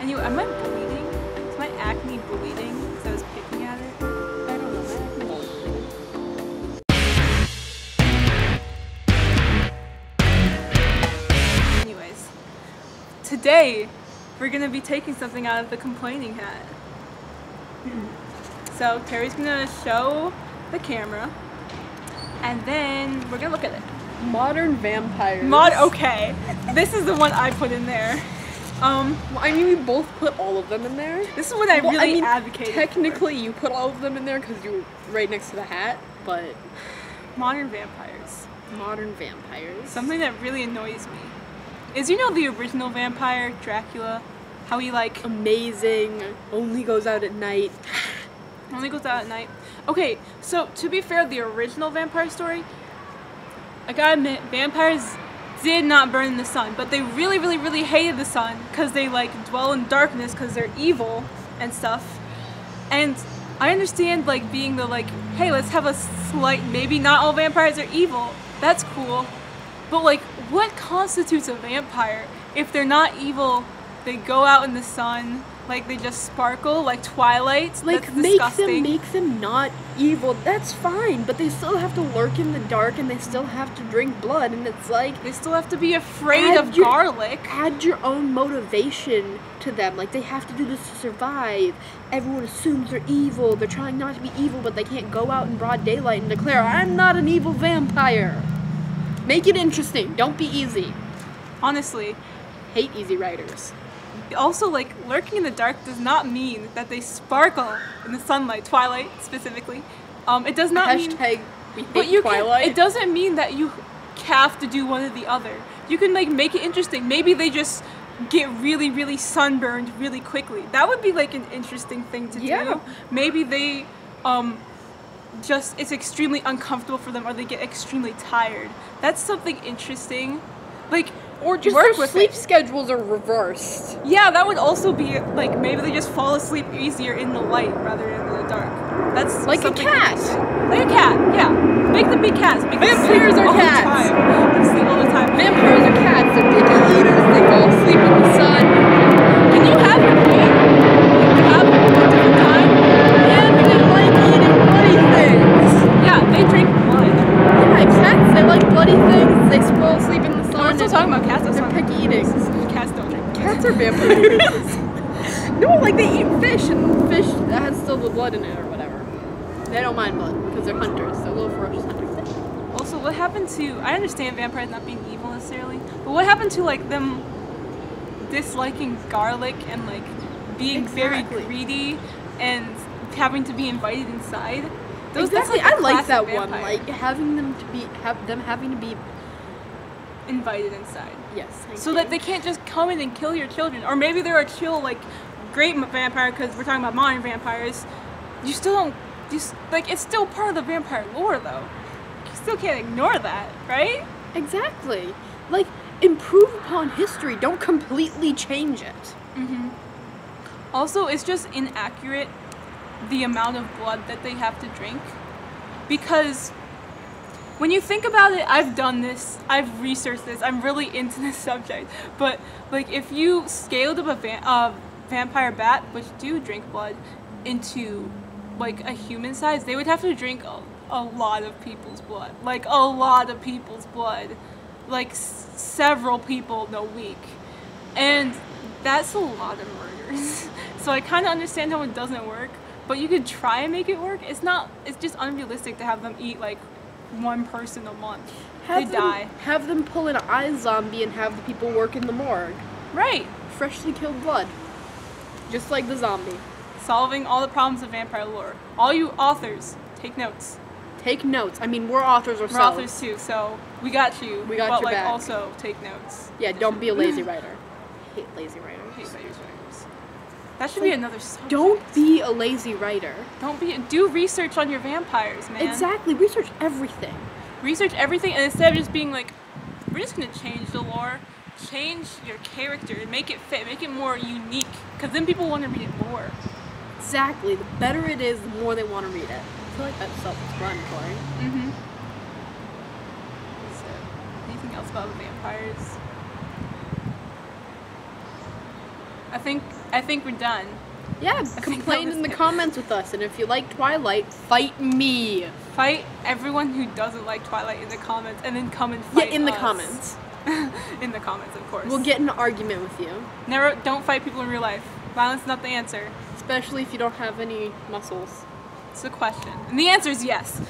Anyway, am I bleeding? Is my acne bleeding because I was picking at it? I don't know. My acne always bleeding. Anyways, today we're gonna be taking something out of the complaining hat. So Terry's gonna show the camera, and then we're gonna look at it. Modern vampires. Okay, this is the one I put in there. Well, I mean, we both put all of them in there. This is what I really advocated Technically, you put all of them in there because you were right next to the hat, but modern vampires. modern vampires. Something that really annoys me is, the original vampire, Dracula, how he Amazing. Only goes out at night. only goes out at night. Okay, so to be fair, the original vampire story, I gotta admit, vampires did not burn in the sun, but they really, really, really hated the sun because they dwell in darkness because they're evil and stuff. And I understand being the hey, let's have a slight, maybe not all vampires are evil. That's cool. But what constitutes a vampire? If they're not evil, they go out in the sun, they just sparkle like Twilight. That's disgusting. Make them not evil. That's fine, but they still have to lurk in the dark and they still have to drink blood, and it's they still have to be afraid of garlic. Add your own motivation to them. They have to do this to survive. Everyone assumes they're evil. They're trying not to be evil, but they can't go out in broad daylight and declare, I'm not an evil vampire. Make it interesting. Don't be easy. Honestly. Hate easy writers. Also, lurking in the dark does not mean that they sparkle in the sunlight, Twilight specifically. It does not mean. Hashtag we hate Twilight. It doesn't mean that you have to do one or the other. You can make it interesting. Maybe they just get really, really sunburned really quickly. That would be an interesting thing to do. Maybe they it's extremely uncomfortable for them, or they get extremely tired. That's something interesting. Or just work their with sleep it. schedules are reversed. Yeah, that would also be maybe they just fall asleep easier in the light rather than in the dark. That's like a cat. Like a cat, yeah. Make them be cats. Make them Vampires sleep are all the cats. time. They sleep all the time. Vampires are cats. They're picky eaters. They fall asleep in the sun. Can you have your queen have a different time? And they like eating bloody things. Yeah, they drink blood. Yeah, cats. They like bloody things. They fall asleep in the sun. We're still talking about cats. They're picky eating. Cats don't drink. Cats are vampires. No, they eat fish, and fish that has still the blood in it or whatever. They don't mind blood because they're hunters. They're little ferocious hunters. Also, what happened to? I understand vampires not being evil necessarily, but what happened to them disliking garlic and being very greedy and having to be invited inside? Exactly. That's I like that vampire. one. Having them having to be invited inside. Yes. So that they can't just come in and kill your children. Or maybe they're a chill, great vampire, because we're talking about modern vampires. You still don't, it's still part of the vampire lore, though. You still can't ignore that, right? Exactly. Improve upon history. Don't completely change it. Mm-hmm. Also, it's just inaccurate, the amount of blood that they have to drink. Because when you think about it, I've done this, I've researched this, I'm really into this subject, but if you scaled up a vampire bat, which do drink blood, into a human size, they would have to drink a lot of people's blood. A lot of people's blood. Several people in a week. And that's a lot of murders. So I kind of understand how it doesn't work, but you could try and make it work. It's just unrealistic to have them eat one person a month. They die. Have them pull an eye zombie and have the people work in the morgue. Right. Freshly killed blood. Just like the zombie. Solving all the problems of vampire lore. All you authors, take notes. Take notes. I mean, we're authors ourselves. We're authors too, so we got you. We got your back. But also take notes. Yeah, don't be a lazy writer. I hate lazy writers. That should be another subject. Don't be a lazy writer. Do research on your vampires, man. Exactly. Research everything. Research everything, and instead of just being we're just gonna change the lore, change your character, and make it fit, make it more unique, because then people want to read it more. Exactly. The better it is, the more they want to read it. I feel like that's self-explanatory. Mm-hmm. Anything else about vampires? I think we're done. Yeah, think complain that was in the it. comments with us, and if you like Twilight, fight me. Fight everyone who doesn't like Twilight in the comments, and then come and Yeah, fight in the us. comments. In the comments, of course. We'll get in an argument with you, Don't fight people in real life. Violence is not the answer. especially if you don't have any muscles. It's the question. And the answer is yes.